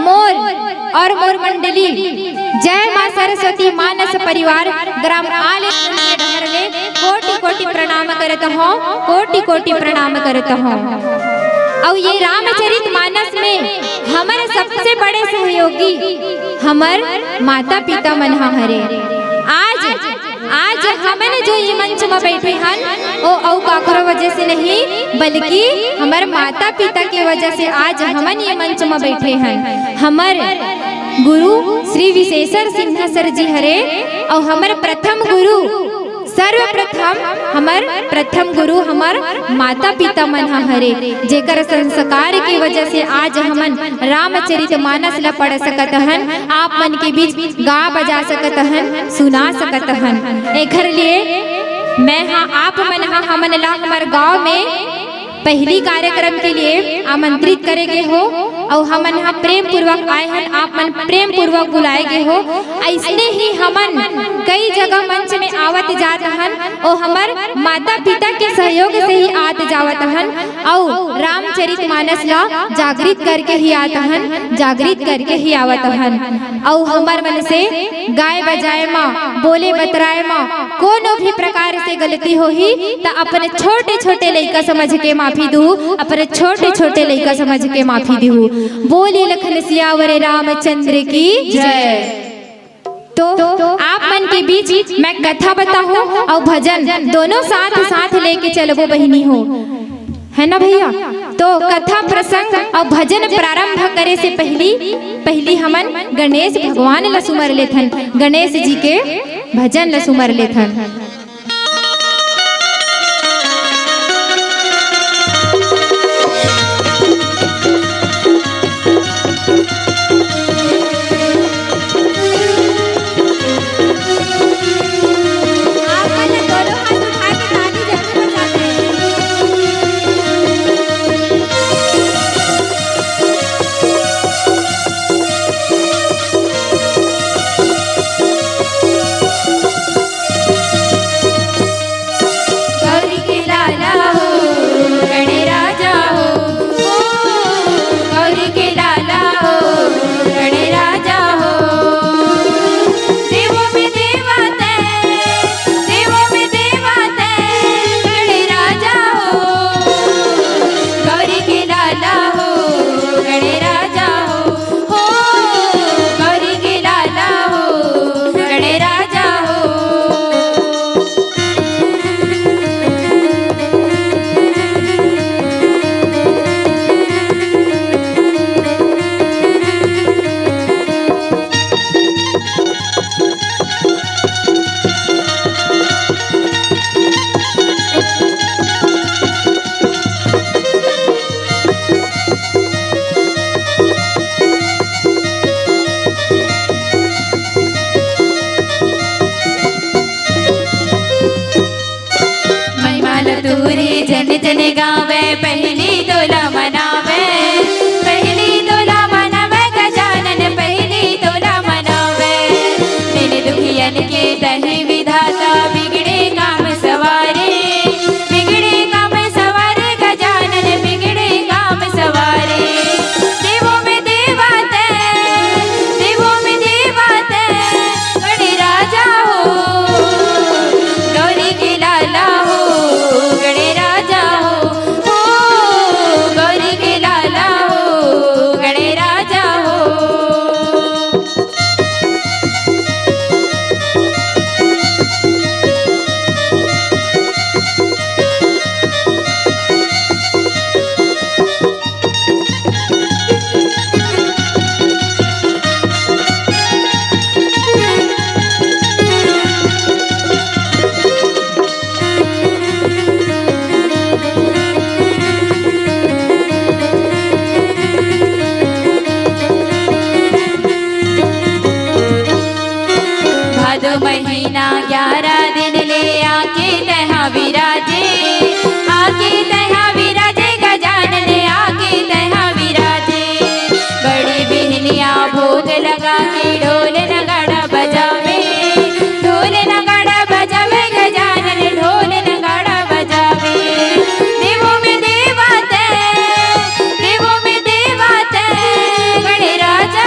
मोर और मोर मंडली जय मां सरस्वती मानस परिवार ग्राम आले डहरले कोटि कोटि प्रणाम करत हो, कोटि कोटि प्रणाम करत हो। और ये रामचरित मानस में हमारे सबसे बड़े सहयोगी हमार माता पिता मन हरे। आज हमने जो ये मंच में बैठे हन वो औ काकरो वजह से नहीं बल्कि हमारे माता पिता की वजह से आज हमन ये मंच में बैठे हन। हमारे गुरु श्री विशेषर सिन्हा सर जी हरे और हमारे प्रथम गुरु सर्वप्रथम हमार प्रथम गुरु हमार माता पिता मन हरे, जेकर संस्कार की वजह से आज हमन रामचरित मानस ला पढ़ सकत हन, आप मन के बीच गा बजा सकत हन, सुना सकत हन। एकर लिए मैं आप मन हमन ला हमार गांव में पहली कार्यक्रम के लिए आमंत्रित करेगे हो और हमन यहाँ प्रेम पूर्वक आए हैं, आप मन प्रेम पूर्वक बुलाए गए हो। ऐसने ही हमन कई जगह मंच में आवत जात हन और हमार माता पिता के सहयोग से ही आत जावत हन और रामचरित मानस ला जागृत करके ही आत हन, जागृत करके ही आवत हन। और हमार मन से गाय बजाए माँ बोले बतराए माँ कोनो भी प्रकार से गलती हो ही तो अपने छोटे छोटे लड़का समझ के माफी दू, अपने छोटे छोटे लड़का समझ के माफी दू। बोली लखन सियावर रामचंद्र की जय। तो आप मन के बीच मैं कथा बताऊं और भजन दोनों साथ साथ लेके चलबो बहिनी हो, है ना भैया। तो कथा प्रसंग और भजन प्रारंभ करे से पहली हमन गणेश भगवान ला सुमर लेथन, गणेश जी के भजन ला सुमर लेथन। जन जन गावे पहली तोला मनावे, पहली तोला मनावे गजानन पहली तोला मनावे। मेरे दुखियन के दही विधाता बिगड़े काम सवारे, बिगड़े काम सवारे गजानन बिगड़े काम सवारे। देवों में देवाते, देवों में देवाते बड़े राजा हो, गौरी के लाला हो गणे राजा हो, गौरी के लाला हो गणे राजा हो। भादो महीना 11 दिन ले आके तहाँ विराजे, आके तहाँ विराजे गजानन आके तहाँ विराजे। बड़ी बिहनिया भोग लगा के ढोल नगाड़ा बजावे, ढोल नगाड़ा बजावे गजानन ढोल नगाड़ा बजावे। देवों में देवाते, देवों में देवाते गणे राजा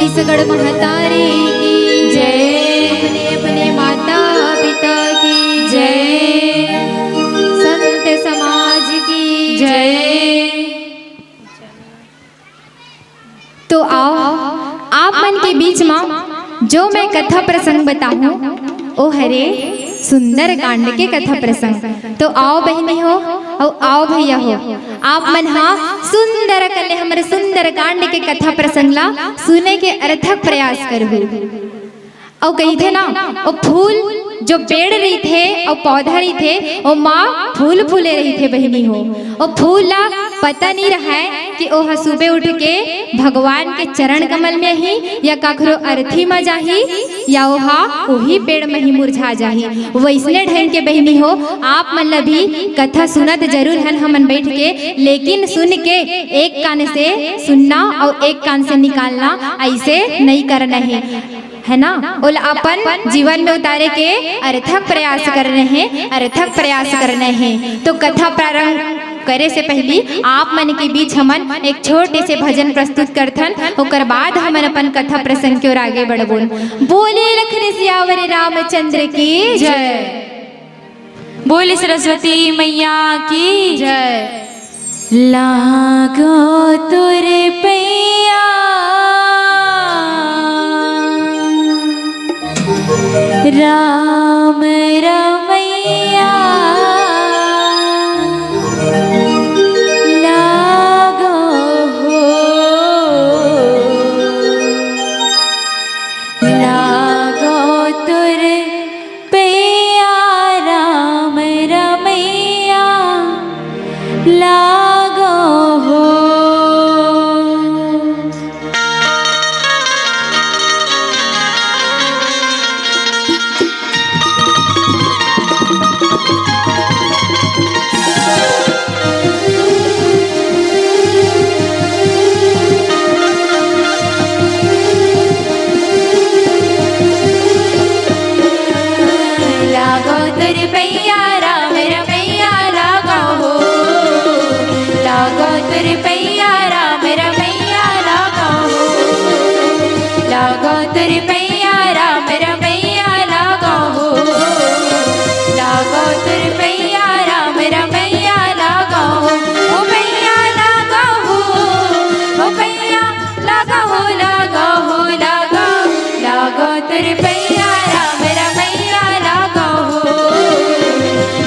छत्तीसगढ़ महतारी की जय। अपने अपने माता पिता की जय। संत समाज की जय। तो आओ आप मन के बीच में जो मैं कथा प्रसंग बताऊं ओ हरे सुंदर कांड के कथा प्रसंग। तो आओ बहनी हो और आओ भैया हो, आप मन हाँ सुंदर कले हमारे सुंदर कांड के कथा प्रसंग ला सुने के अर्थक प्रयास करहु। और कही थे ना वो फूल जो पेड़ रही थे और पौधा रही थे वो माँ फूल फूले रही थे बहनी हो। और फूल ला पता नहीं रहा है कि ओह सुबह उठ के भगवान के चरण कमल में ही या कखरो अर्थी में जाही या ओहा वही पेड़ में ही मुरझा जाही। वैसने ढंग के बहनी हो आप मन भी कथा सुनत जरूर हन हमन बैठ के, लेकिन सुन के एक कान से सुनना और एक कान से निकालना ऐसे नहीं करना है ना। बोल अपन जीवन में उतारे के अर्थक प्रयास कर रहे हैं, अर्थक प्रयास करने हैं। तो कथा प्रारंभ करे से पहले आप मन के बीच हमन एक छोटे से भजन प्रस्तुत करथन, ओकर बाद हमन अपन कथा प्रसंग की ओर आगे बढ़बोन। बोले लखन सियावर रामचंद्र की जय। बोले सरस्वती मैया की जय। लागो तुर पैया राम रमैया लागो हो लागो तुर पैया राम रमैया लागो हो। लागो तुर पैया राम रमैया लागो हो लागो तुर पैया राम रमैया लागो हो लागो तुर पैया राम रमैया लागो हो लागो तुर पैया राम रमैया लागो हो। ओ पैया लागो हो ओ पैया लागो हो लागो हो लागो लागो तुर पैया राम रमैया लागो हो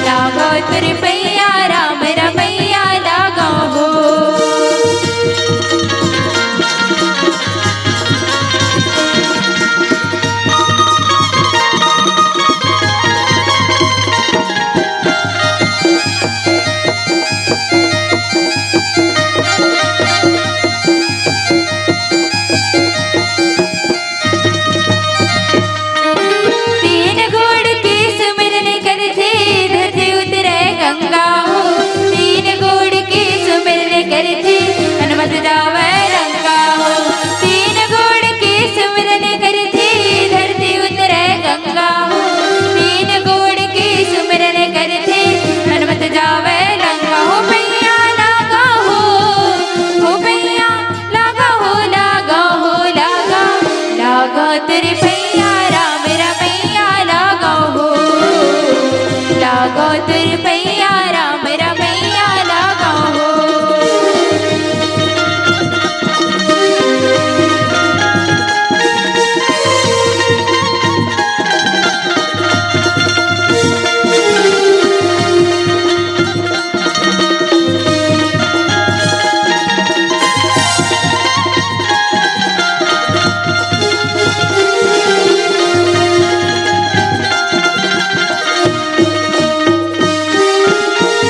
लागो तुर पैया राम रमैया लागो हो। तीन घोड़ के सुमिरन करते धरती उतरे गंगा हो तीन घोड़ के सुमिरन करते हनुमत जावे रंगा हो तीन घोड़ के सुमिरन करते धरती उतरे गंगा हो तीन घोड़ के सुमिरन करते हनुमत जावे रंगा हो। पैया लागा हो पैया लागा हो लागा हो लागा लागा तेरे पैया राम रमैया लागो हो लागो तुर पैया राम रमैया लागो हो।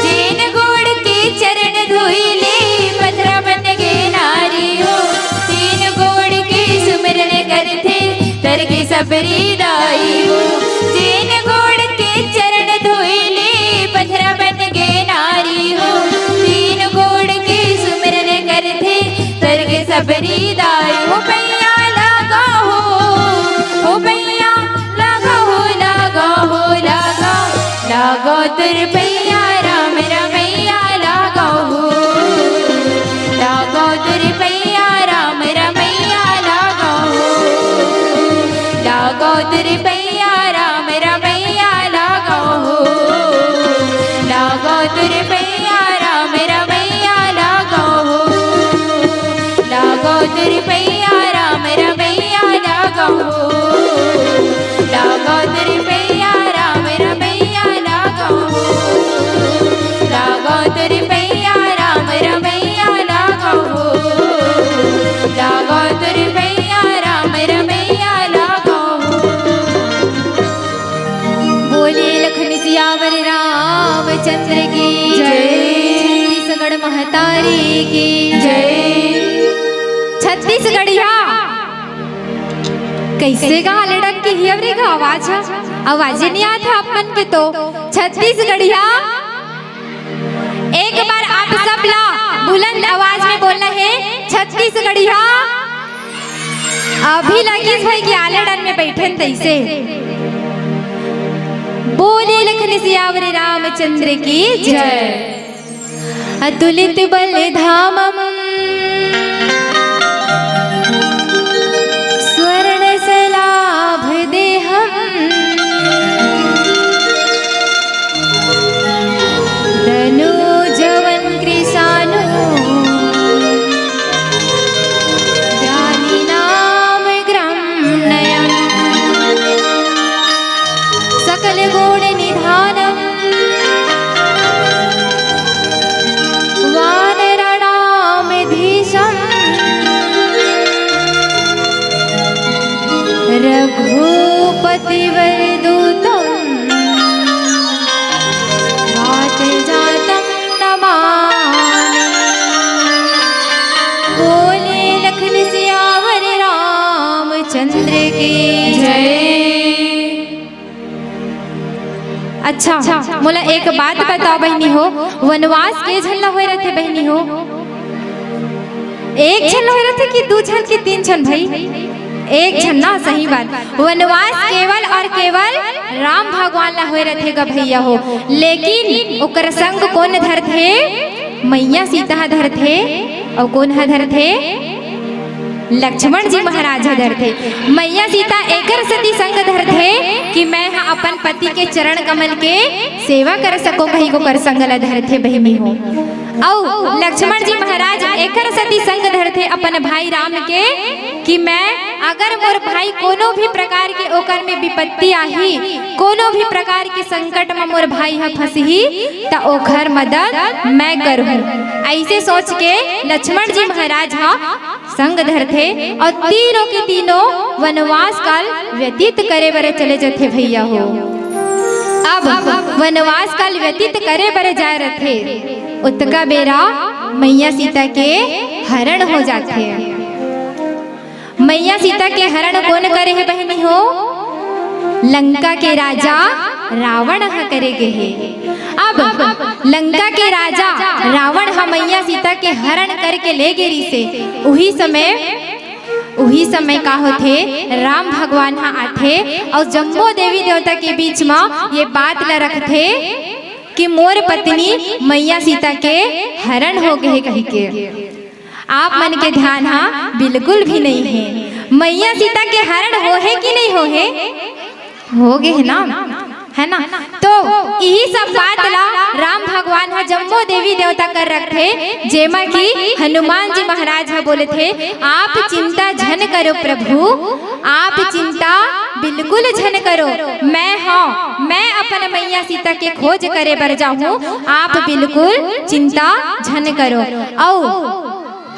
जैन गोड़ के चरण धोइले पथरा बन गे नारी हो तीन गोड़ के सुमिरन करथे तर के सबरी दाई हो जैन गोड़ के चरण धोइले पथरा बन गे नारी हो तीन गोड़ के सुमिरन करथे तर के सबरी दाई हो। पैया लागा हो पैया लागा हो लागा हो लागा लागो तुर पैया राम रमैया लागो हो लागो तुर पैया राम रमैया लागो हो। कैसे गा लड़क की हियवरी का आवाज है, आवाज ही नहीं आता अपन के तो छत्तीसगढ़िया। एक बार आप सब ला बुलंद आवाज में बोलना है छत्तीसगढ़िया। अभी लगी भाई कि आलेडन में बैठे तैसे बोले लखन सियावर रामचंद्र की जय। अतुलित बल धामम स्वर्ण सलाभ देहम धनु जवन कृषानु ज्ञानी नाम ग्रमणयम् सकल गुण निधानम रघुपति वरदूतं वात जातं नमामि। बोले लखन सियावर रामचंद्र की जय। अच्छा मोला एक बात बताओ बहनी हो, वनवास के झन ला होए रहते बहनी हो? एक झन होए रहते कि दू झन कि तीन झन भाई? एक झन ना, सही बात। वनवास केवल और केवल राम भगवान ला होए रहते गा भैया हो, लेकिन ओकर संग कौन धर थे? मैया सीता धर थे। और कौन धर थे? लक्ष्मण जी महाराज धर थे। मैया सीता एकर सती संग धर थे कि मैं अपन पति के चरण कमल के सेवा कर सको, कहीं को कर संग ला धर थे बहनी हो। और लक्ष्मण जी महाराज एकर सती संग धर थे अपन भाई राम के कि मैं अगर मोर भाई कोनो भी प्रकार के ओकर में विपत्ति आही, कोनो भी प्रकार के संकट में मोर भाई ह फंसही त ओकर मदद मैं करहूं। ऐसे सोच के लक्ष्मण जी महाराज हा संग धर थे और तीनों के तीनों वनवास काल व्यतीत करे बरे चले जाते भैया हो। अब वनवास काल व्यतीत करे बरे जा रहे थे, उतका बेरा मैया सीता के हरण हो जाते। मैया सीता के हरण कौन करे है बहनी हो? लंका के राजा रावण ह करे गे है। अब लंका के राजा रावण ह मैया सीता के हरण करके ले गेरी से उही समय का होथे राम भगवान हा आथे और जम्मो देवी देवता के बीच में ये बात ला रखथे कि मोर पत्नी मैया सीता के हरण हो गए कही के। आप मन के ध्यान हा बिल्कुल भी नहीं है। मैया सीता के हरण हो है कि नहीं हो है? हो गए है ना, है ना? तो यही सब बात ला राम भगवान हा जम्मो देवी देवता कर रखे, जेमा की हनुमान जी महाराज हा बोले थे आप चिंता झन करो प्रभु, आप चिंता बिल्कुल झन करो। मैं अपन मैया सीता के खोज करे बर जाऊं, आप बिल्कुल चिंता झन करो। और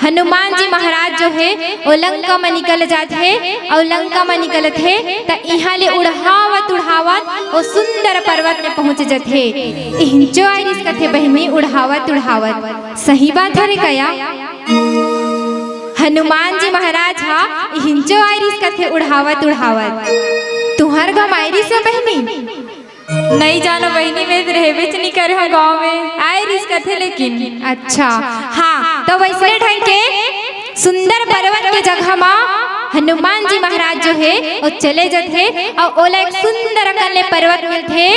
हनुमान जी महाराज जो है वो लंका में निकल जाते हैं और लंका में निकलत है तो यहाँ ले उड़ावत उड़ावत वो सुंदर पर्वत में पहुंच जाते। इंजो आइरिस कथे बहनी उड़ावत उड़ावत, सही बात है रे कया? हनुमान जी महाराज हा इंजो आइरिस कथे उड़ावत उड़ावत। तुहर गम आइरिस है बहनी? नहीं जानो बहनी, में रहबे नहीं करे हो गाँव में आइरिस कथे लेकिन। अच्छा हाँ, तो वैसे ढंग के सुंदर पर्वत के जगह में हनुमान जी महाराज जो है वो चले जाते और ओला एक सुंदर कले पर्वत मिलते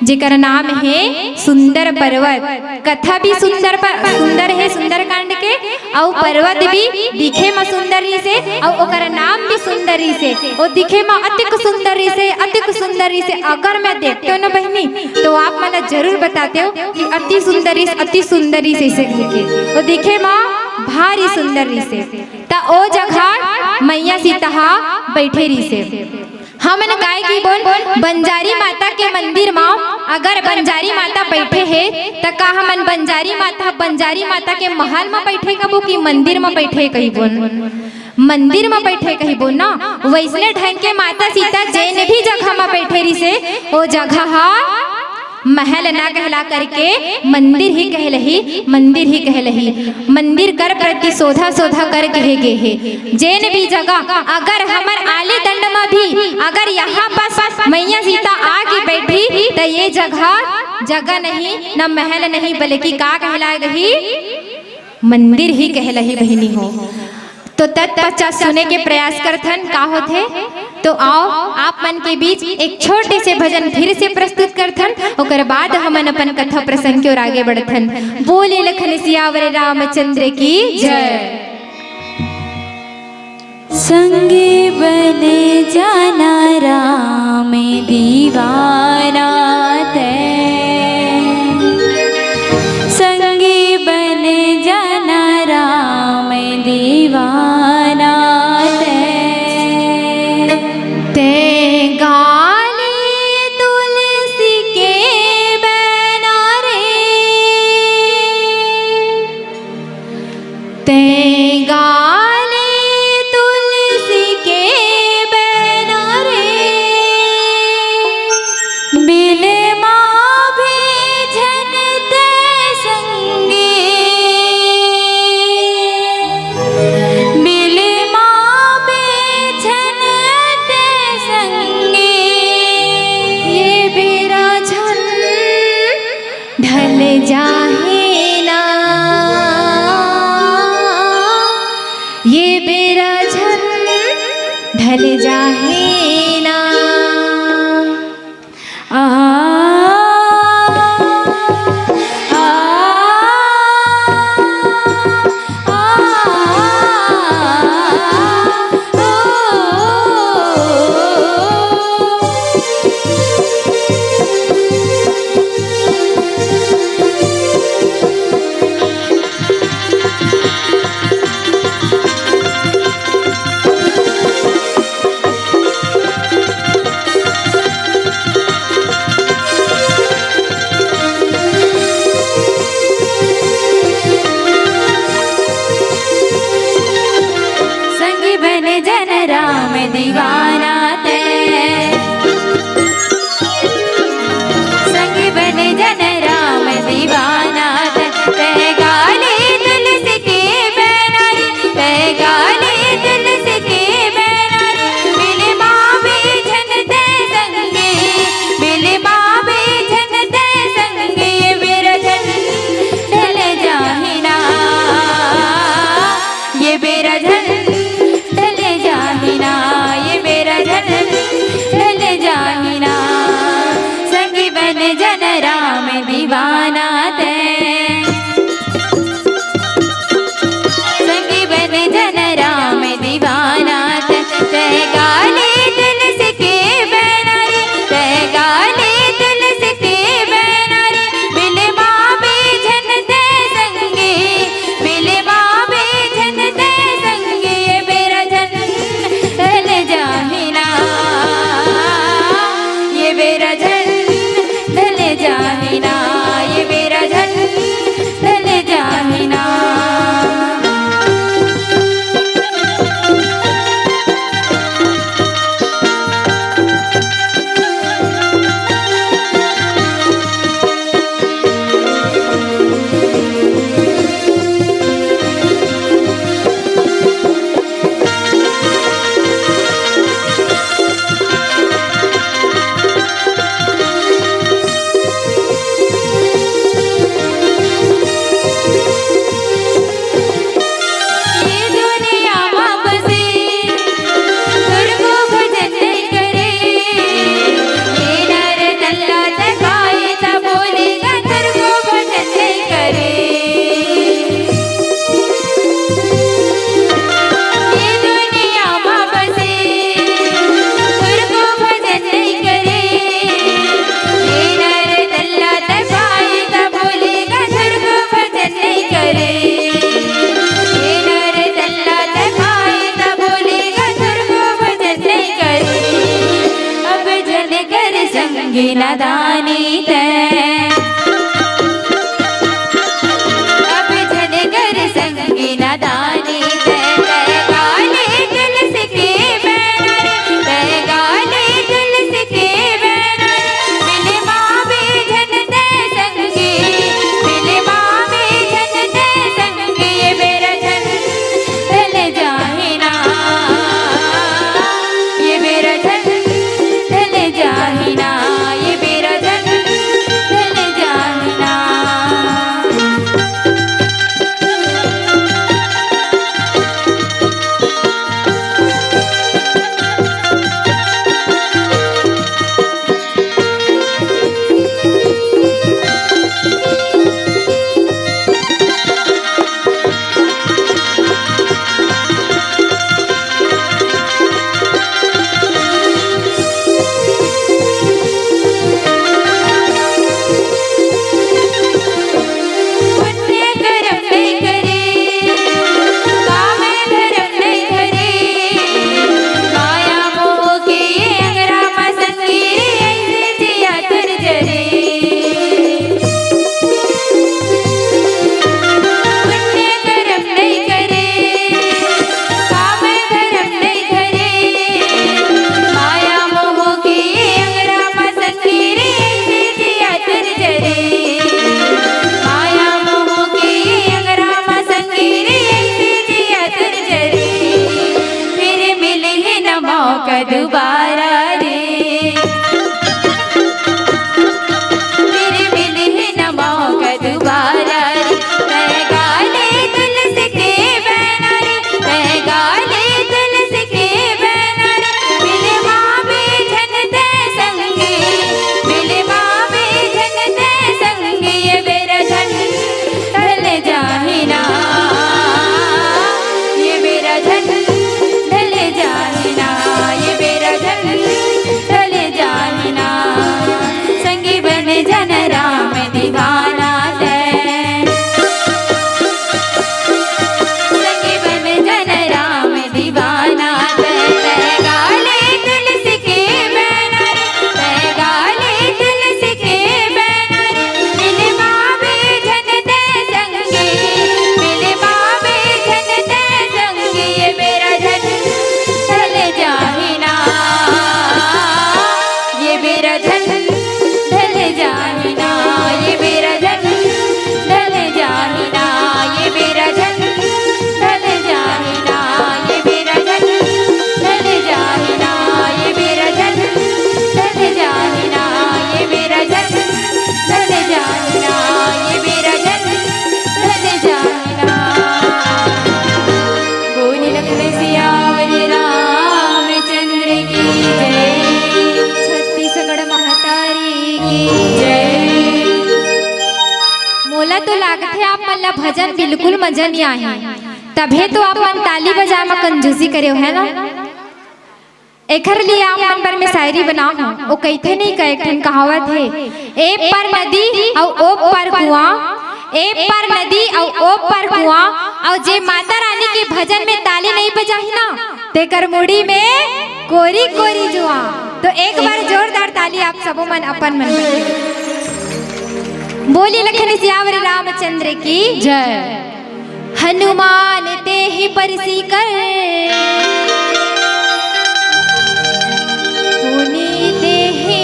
जेकर नाम है सुंदर पर्वत। कथा भी सुंदर है सुंदरकांड के, और पर्वत भी दिखे में सुंदरी से और ओकर नाम भी सुंदरी से। वो दिखे में अतिक सुंदरी से अगर मैं देखते हो ना बहनी तो आप मला जरूर बताते हो कि अति सुंदरी से वो दिखे में भारी सुंदरी से। ता ओ जगह मैया सीता बैठे रही से। हमन गाय की बोल बंजारी माता के मंदिर में अगर बंजारी माता बैठे है तो का हमन बंजारी माता के महल में बैठे कबो कि मंदिर में बैठे कही बोल? मंदिर में बैठे कही बोल ना। वैसने ढंग के माता सीता जैन भी जगह में बैठे रही से वो जगह महल ना कहला करके मंदिर ही कहलही, मंदिर ही कहलही। मंदिर कर प्रति शोधा शोधा कर कहे गे है। जैन भी जगह अगर हमर आली दंड में भी अगर यहाँ पास मैया सीता आके बैठी तो ये जगह नहीं न महल नहीं बल्कि का कहला गही, मंदिर ही कहलही बहिनी हो। तो तत्पश्चात सुने के प्रयास करथन का होथे। तो आओ आप मन के बीच एक छोटे से भजन फिर से प्रस्तुत करथन, ओकर बाद हमन अपन कथा प्रसंग की ओर आगे बढ़थन। बोले लखन सियावर रामचंद्र की जय। संगे बने जाना राम दीवाना ते, संगे बने जाना राम दीवाना ते गाली तुलसी के बना रे, ते गाली तुलसी के बना रे, बिल माँ भेजन ते संगे, बिल माँ भेजन ते संगे, ये बेरा झन ढल जाहे ना, ये बेरा झन ढल जाहे ना। आ आ संगी बने जन राम दीवाना ते, संगी बने जन राम दीवाना ते, ते गाली तुलसी के बना रे, ते गाली तुलसी के बना रे, बिल माँ भेजन ते संगे, बिल माँ भेजन ते संगे, बिरजन ढल जाहि ना, ये बिरजन ढल जाहि ना, ये बिरजन ढल जाहि ना। संगी बन जन राम दीवाना ते, संगी बन जन राम दीवाना ते, ते गाली तुलसी के बना रे, ते गाली तुलसी के बना रे, बिल माँ भेजन ते संगे, बिल माँ भेजन ते संगे, ये बिरजन ढल जाहि ना, ये बिरजन ढल जाहि ना, ये बिरजन ढल जाहि ना। ये दुनिया माँ बसे तुरको भजन नहीं करे, ये नर नल्ला जगाए ता बोलेगा तुरको भजन नहीं करे। ये दुनिया माँ बसे तुरको भजन नहीं करे, ये नर नल्ला जगाए ता बोलेगा तुरको भजन नहीं करे, ये नर नल्ला जगाए ता बोलेगा तुरको भजन नहीं करे। अब जन कर संगी नादानी ते, अब जन कर संगी नादानी ते, ते गाली तुलसी के बना रे, ते गाली तुलसी के बना रे, बिल माँ भेजन मौका दोबारा रे, फिर मिले न मौका दोबारा रे। मैं गाले तुलसी के बैनर, मैं गाले तुलसी के बैनर, मिले मावे झनते संगे, मिले मावे झनते संगे, ये मेरा झन ढल जाए ना, ये मेरा झन ढल जाए ना, ये मेरा झन ढल जाए ना। संगी बन जन राम दीवाना है, संगी बन जन राम दीवाना है। मैं गाले तुलसी के बैनर, मैं गाले तुलसी के बैनर, मिले मावे झनते संगे, मिले मावे झनते संगे, ये मेरा झन ढल जाए ना, ये मेरा झन ढल जाए ना, ये मेरा झन ढल जाए ना, ये मेरा झन ढल जाए ना, ये मेरा झन ढल जाए ना, ये मेरा झन ढल जाए ना, ये मेरा झन ढल जाए ना, ये मेरा झन ढल जाए ना। बोल लखन सियावर रामचंद्र की जय, छत्तीसगढ़ महतारी की जय। मोला तो लागत है आप मन ला भजन बिल्कुल मजा नहीं आही, तभे तो आप मन ताली बजा में कंजूसी करे हो, है ना। एखर लिए आप मन पर मैं शायरी बनाऊ हूँ। ओ कहते नहीं का एक ठन कहावत है, ए पर नदी और ओ पर कुआं, ए पर नदी और ओ पर कुआं, और जे माता रानी के भजन में ताली नहीं बजाही ना, तेकर मुड़ी में कोरी कोरी जुआ। तो एक बार जोरदार ताली आप सबो मन अपन मन में। बोली लखन सियावर रामचंद्र की जय। हनुमान ते ही परसी कर, पुनीते ही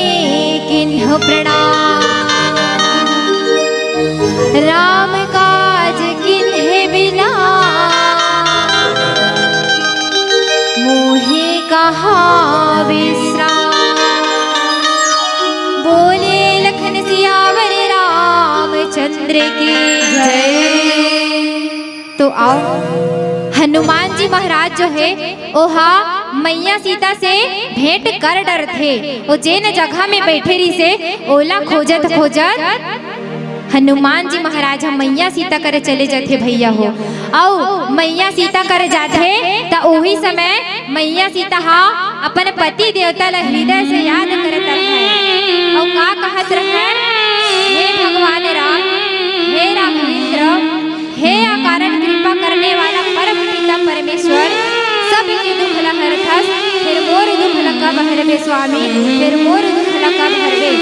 किन्ह प्रणाम, राम काज किन्हे बिना, मोहे कहाँ विश्राम। बोले लखन सियावर रामचंद्र की जय। तो आओ, हनुमान जी महाराज जो है ओहा मैया सीता से भेंट कर डर थे। वो जेन जगह में बैठे रही से ओला खोजत खोजत हनुमान जी महाराज हम मैया सीता करे चले जाते भैया हो। आओ मैया सीता करे जाते तो वही समय मैया सीता हा अपन पति देवता ला हृदय से याद करत रहे और का कहत रहे, हे भगवान राम, हे राघवेंद्र, हे अकारण कृपा करने वाला परम पिता परमेश्वर, सब के दुख ला हरथस, फिर मोर दुख ला कब हरबे स्वामी, फिर मोर दुख ला कब हरबे।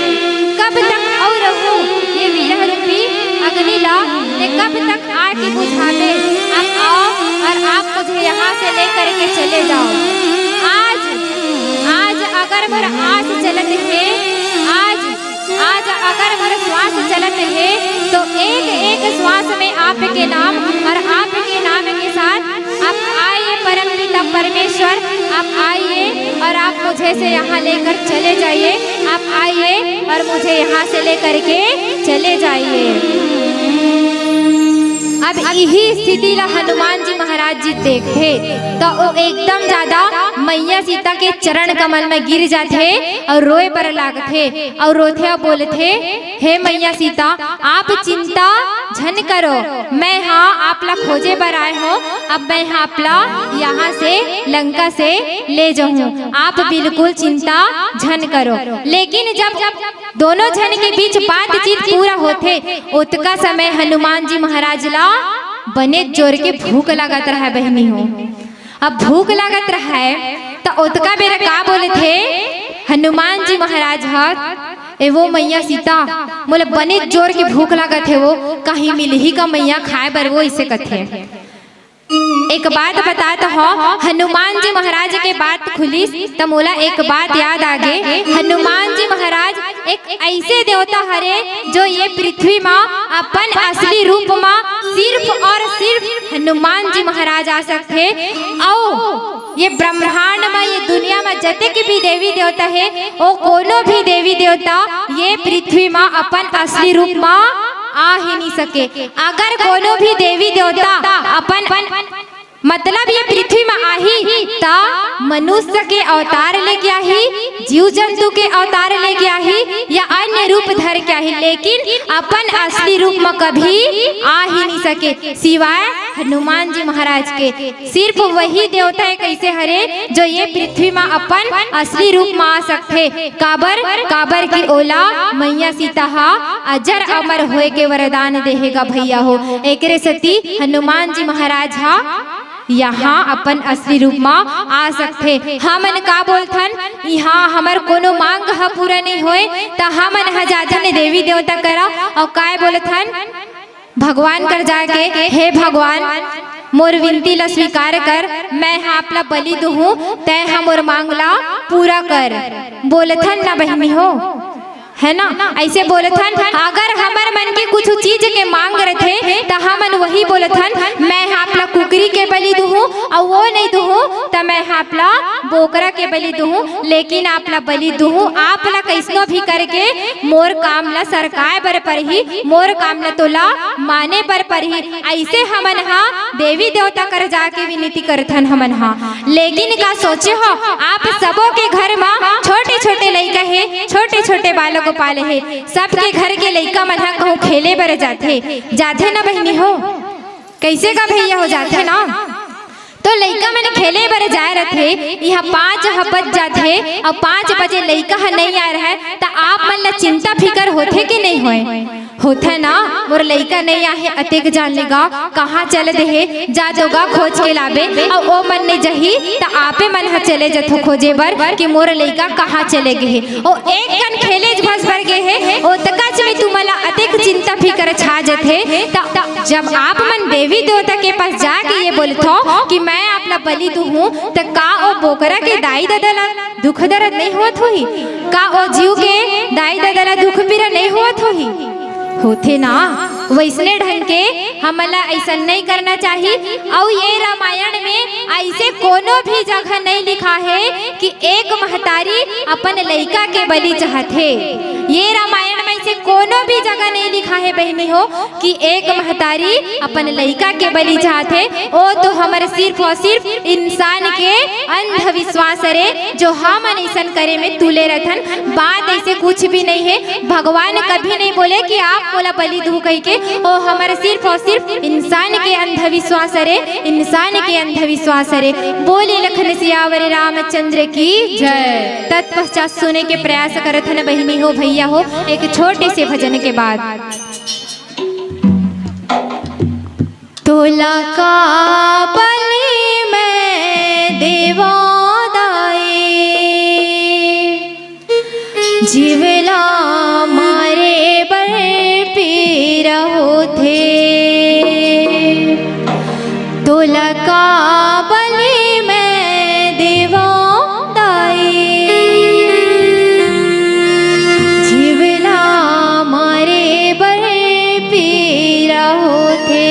कब तक और रहूं ये विरह रूपी अग्नि ला, ते कब तक आके बुझावे। आप आओ और आप मुझे यहाँ से लेकर के चले जाओ। आज आज अगर मोर आस चलत है, आज आज अगर मोर श्वास चलत है, तो एक एक श्वास में आपके नाम और आपके नाम के साथ आप आइए परम पिता परमेश्वर, आप आइए और आप मुझे से यहाँ लेकर चले जाइए। आप आइए और मुझे यहाँ से लेकर के चले जाइए। अब यही स्थिति ला हनुमान जी महाराज जी देखते तो वो एकदम ज्यादा मैया सीता के चरण कमल में गिर जाते और रोए पर लागते और रोते और बोलते, हे मैया सीता आप चिंता झन करो, मैं हाँ आप ला खोजे पर आए हो। अब मैं आप ला यहाँ से लंका से ले जाऊँ, आप बिल्कुल चिंता झन करो। लेकिन जब दोनों जन के बीच बातचीत पूरा होते उतका समय हनुमान जी महाराज ला बने जोर के भूख लागत रहा बहनी हो। अब भूख लागत रहा है तो उतका बेरा का बोले थे हनुमान जी महाराज ए वो मैया सीता बोले बने जोर के भूख लागत है, वो कहीं मिल ही का मैया खाए बर वो इसे कथे। एक बात बता तो हो, हनुमान जी महाराज के बात खुली तो मोला एक बात याद आ गए। हनुमान जी महाराज एक ऐसे देवता हरे जो ये पृथ्वी माँ अपन असली रूप माँ सिर्फ और सिर्फ हनुमान जी महाराज आ सकते। और ये ब्रह्मांड में ये दुनिया में जतेक भी देवी देवता है ओ कोनो भी देवी देवता ये पृथ्वी माँ अपन असली रूप माँ आ ही नहीं सके। अगर कोनो भी देवी देवता अपन मतलब ये पृथ्वी में आही ता मनुष्य के अवतार लेके आही, जीव जंतु के अवतार लेके आही या अन्य रूप धर के आही, लेकिन अपन असली रूप में कभी आ ही नहीं सके सिवाय हनुमान जी महाराज के। सिर्फ वही देवता है कैसे हरे जो ये पृथ्वी में अपन असली रूप में आ सकते। काबर की ओला मैया सीता हा अजर अमर होए के वरदान देहेगा भैया हो। एकरे सती हनुमान जी महाराज हा यहाँ अपन असली रूप में आ सकते। हमन का बोलथन यहाँ हमर कोनो मांग हा पूरा नहीं होए ता हमन हा जाथन देवी देवता करा और काय बोलथन भगवान कर जाके हे भगवान मोर विनती ला स्वीकार कर, मैं हाँ आपला बलि दूँ तय हम मोर मांगला पूरा कर। बोलथन ना बहनी हो है ना, ऐसे बोलथन। अगर हमार मन के कुछ चीज के मांग रहे तो हमन वही बोलथन मैं आपला कुकरी के बलि दूँ और वो नहीं दूँ तो मैं आपला बोकरा के बलि दूँ, लेकिन आपला बलि दूँ आपला कैसनो भी करके मोर काम ला सरकाए बर परही, मोर काम ला तोला माने बर परही। ऐसे हमन हाँ देवी देवता कर जाके विनती करथन हमन हाँ। लेकिन का सोचे हो आप सबों के घर में छोटे छोटे लइका है, छोटे छोटे बालक पाले है, सबके घर के लइका मन कहूँ खेले बर जाथे ना बहनी हो, कैसे का भैया हो जाथे ना। तो लइका मन खेले बर जाए रथे, यहाँ 5 बज जाथे और 5 बजे लइका नहीं आ रहा है तो आप मन ला चिंता फिकर होथे कि नहीं होथे ना। मोर लइका नहीं आहे अतेक जान लेगा कहाँ चले दे जा जोगा खोज के लाबे और ओ मन नहीं जही तो आपे मन हा चले जथो खोजे बर कि मोर लइका कहाँ चले गए ओ एक कन खेले भस भर गए है ओ तकच में तुमला अतेक चिंता फिकर छा जथे। जब आप मन देवी देवता के पास जाके ये बोलथो कि मैं आपला बलि दूँ तो का ओ बोकरा के दाई दादा दुख दर्द नहीं होत होही, का ओ जीव के दाई दादा दुख पीड़ा नहीं होत होही, होथे ना। वैसने ढंग के हमला ऐसा नहीं करना चाहिए। और ये रामायण में ऐसे कोनो भी जगह नहीं लिखा है कि एक महतारी अपन लइका के बलि चाहते। ये रामायण में ऐसे कोनो भी जगह नहीं लिखा है बहनी हो कि एक महतारी अपन लइका के बलि चाहते। ओ तो हमारे सिर्फ और सिर्फ इंसान के अंधविश्वास रे जो हम ऐसा करे में तुले रहथन। बात ऐसे कुछ भी नहीं है, भगवान कभी नहीं बोले कि आप बोला बलि दू कह के, ओ हमारे सिर्फ और सिर्फ इंसान के अंधविश्वास रे, इंसान के अंधविश्वास रे। बोले लखन सियावर रामचंद्र की जय। तत्पश्चात सुने के प्रयास करत हन बहनी हो भैया हो एक छोटे से भजन के बाद। तोला का बलि मैं देवा दाए, जीवला मारे बर पीरा होथे। तोला का बलि मैं देवा दाए, जीवला मारे बर पीरा होथे।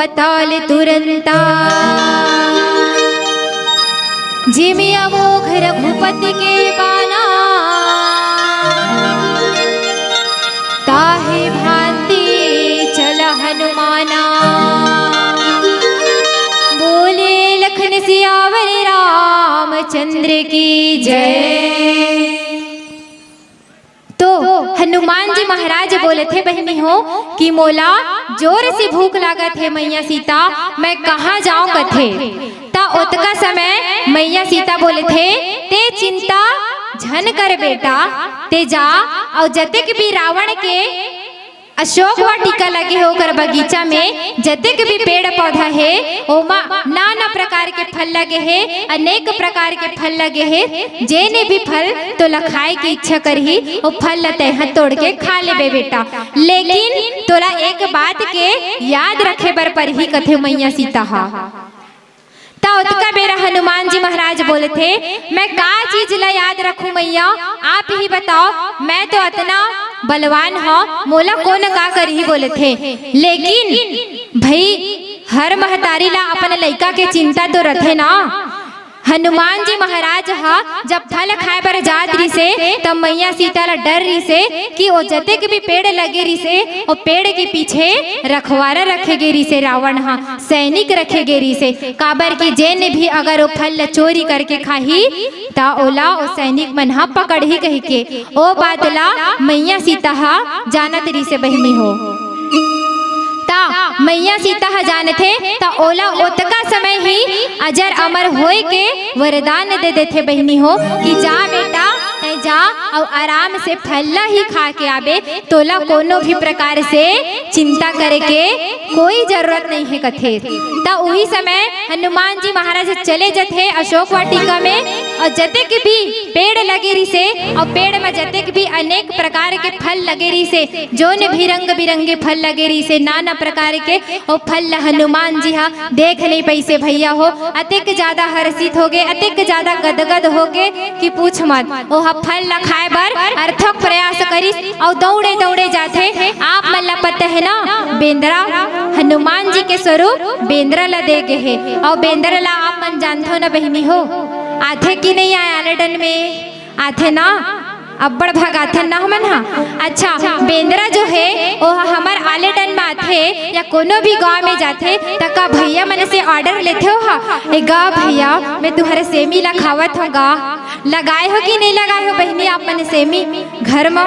पताल तुरंता। जिमि अमोघ रघुपति के बाना, ताहे भांति चल हनुमाना। बोले लखन सियावर रामचंद्र की जय। तो हनुमान जी महाराज बोले थे बहनी हो कि मोला जोर से भूख लागत है मैया सीता, मैं कहाँ जाऊं कथे। ता उतका समय मैया सीता बोले थे ते चिंता झन कर बेटा, ते जा और जतेक भी रावण के अशोक वाटिका लगे हो कर बगीचा में जतेक भी पेड़ पौधा है ओमा नाना प्रकार के फल लगे हैं, अनेक प्रकार के फल लगे हैं। जेने भी फल तो लखाए की इच्छा करही वो फल लते हैं तोड़ के खा लेबे बेटा, लेकिन तोला एक बात के याद रखे बर पर ही कथे मैया सीता हा। ता उतका बेरा हनुमान जी महाराज बोले थे मैं का चीज ला याद रखूं मैया, आप ही बताओ। मैं तो इतना बलवान हो, मोला कौन का करही बोले थे। लेकिन भाई हर महतारी ला अपन लइका के चिंता तो रथे ना। हनुमान जी महाराज हा जब फल खाए बर जात रही से तब मैया सीता ला डर रही से कि वो जतेक भी पेड़ लगे रही से वो पेड़ के पीछे रखवारा रखे गे रही से, रावण हा सैनिक रखे गे रही से। काबर की जेने भी अगर वो फल चोरी करके खाही ता ओला वो सैनिक मन हा पकड़ ही कही के। ओ बात ला मैया सीता हा जानत रही से बहनी हो। मैया सीता ह जाने थे ता ओला ओतका समय ही अजर अमर होए के वरदान दे देते बहनी हो कि जा बेटा जा और आराम से फल ही खा के आबे, तोला कोनो भी प्रकार से चिंता करे के कोई जरूरत नहीं है कथे। ता वही समय हनुमान जी महाराज चले जथे अशोक वाटिका में और जतेक भी पेड़ लगे रही से और पेड़ में जतेक भी अनेक प्रकार के फल लगे रही से, जो ने भी रंग बिरंगे फल लगे रही से नाना प्रकार के और फल हनुमान जी हा देख नहीं पैसे भैया हो अतिक ज्यादा हर्षित हो गए, अतिक ज्यादा गदगद हो गए कि पूछ मत। वो फल ला खाए बर अर्थक प्रयास करिस और दौड़े दौड़े जाते। आप मन ला पता है ना बेंद्रा हनुमान जी के स्वरूप बेंद्रा ला दे गे है और बेंद्रा ला आप मन जानते हो ना बहनी हो। आथे कि नहीं आए आलेडन में आथे ना, अब्बड़ भाग आथे ना हमन हा। अच्छा बेंद्रा जो है वो हमार आलेडन में आथे या कोनो भी गांव में जाथे तका भैया मन से ऑर्डर लेते हो हा ए गा भैया मैं तुम्हारे सेमी ला खावत हो गा। लगाए हो कि नहीं लगाए हो बहनी आप मन सेमी घर में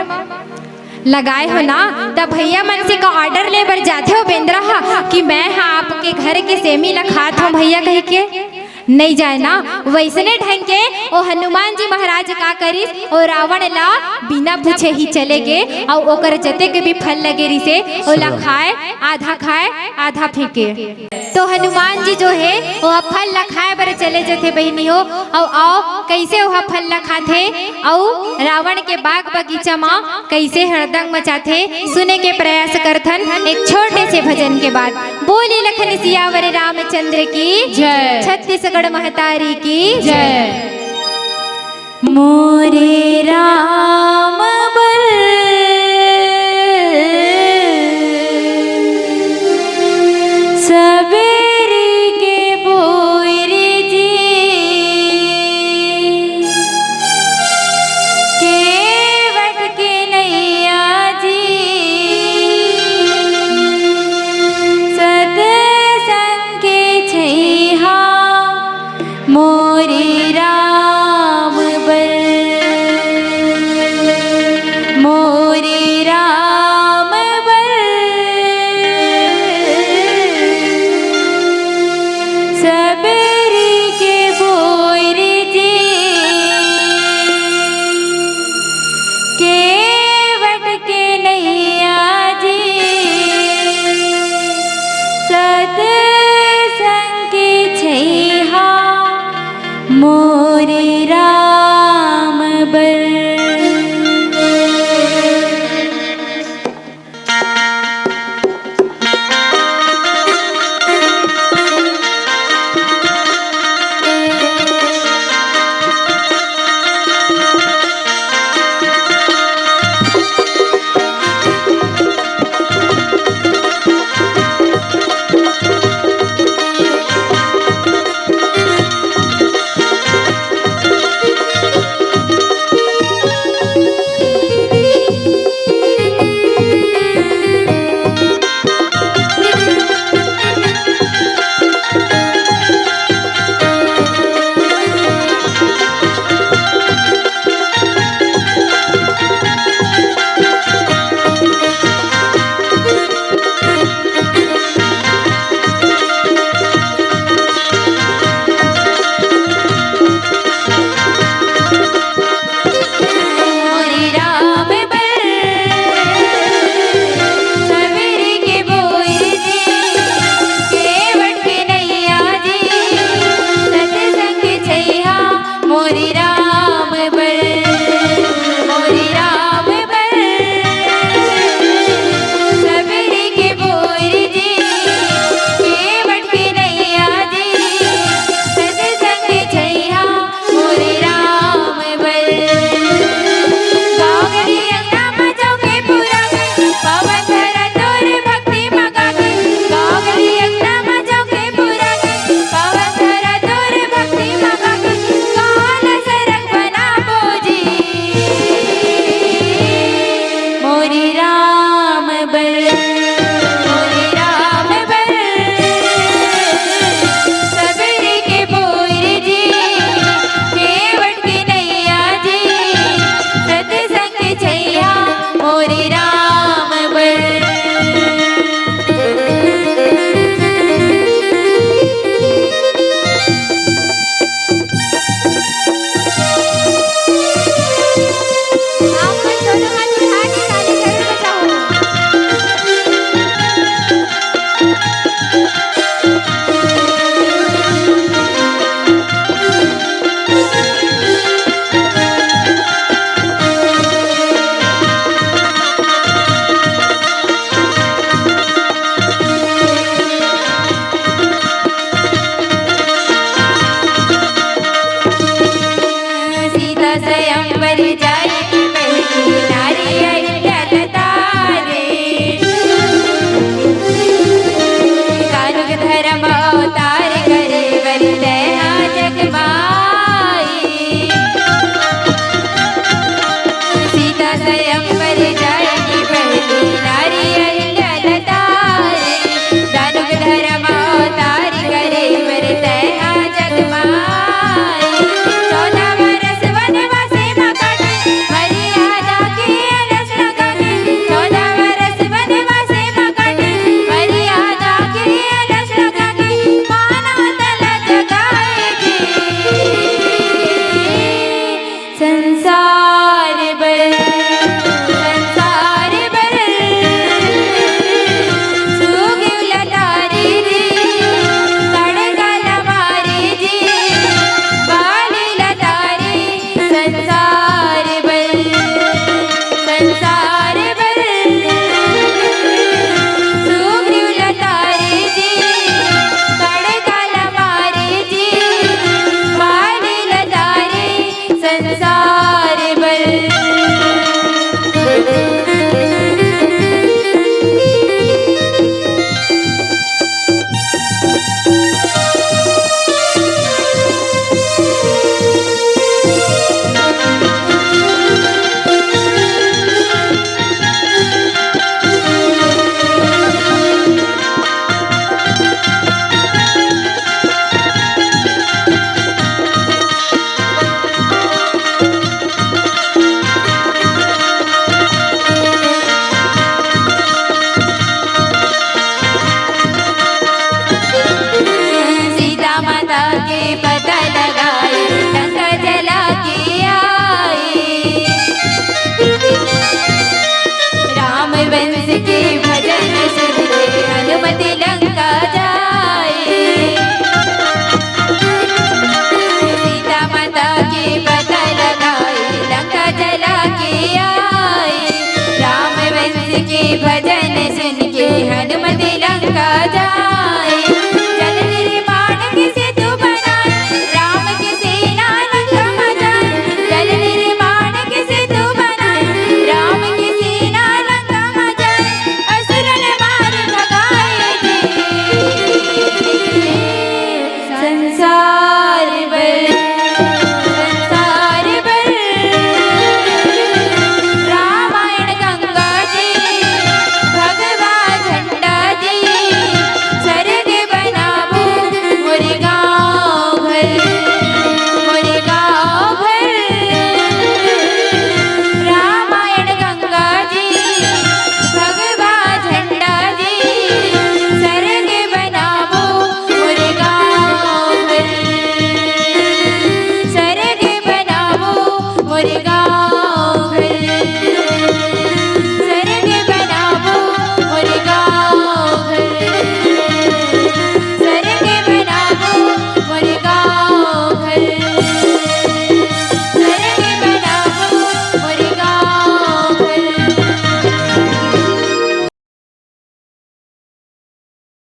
लगाए हो ना। तब भैया मन से का ऑर्डर ले बर जाते हो बेंद्रा हा कि मैं हाँ आपके घर के सेमी ला खात हूँ भैया कह के नहीं जाए ना। वैसने ढंग के वो हनुमान जी महाराज का करिस और रावण ला बिना पूछे ही चले गए और ओकर जते के भी फल लगे रही से ओला खाए आधा फेंके। तो हनुमान जी जो है वो फल ला खाए बर चले जथे बहनी हो और आओ कैसे वह फल ला खाथे और रावण के बाग बगीचा में कैसे हड़दंग मचाथे सुने के प्रयास करथन एक छोटे से भजन के बाद। बोले लखन सियावर रामचंद्र की जय, छत्तीसगढ़ महतारी की जय। मोरे राम बल सबेरी के बोरे जी केवट के नैया जी सत संग के छैहा मोरे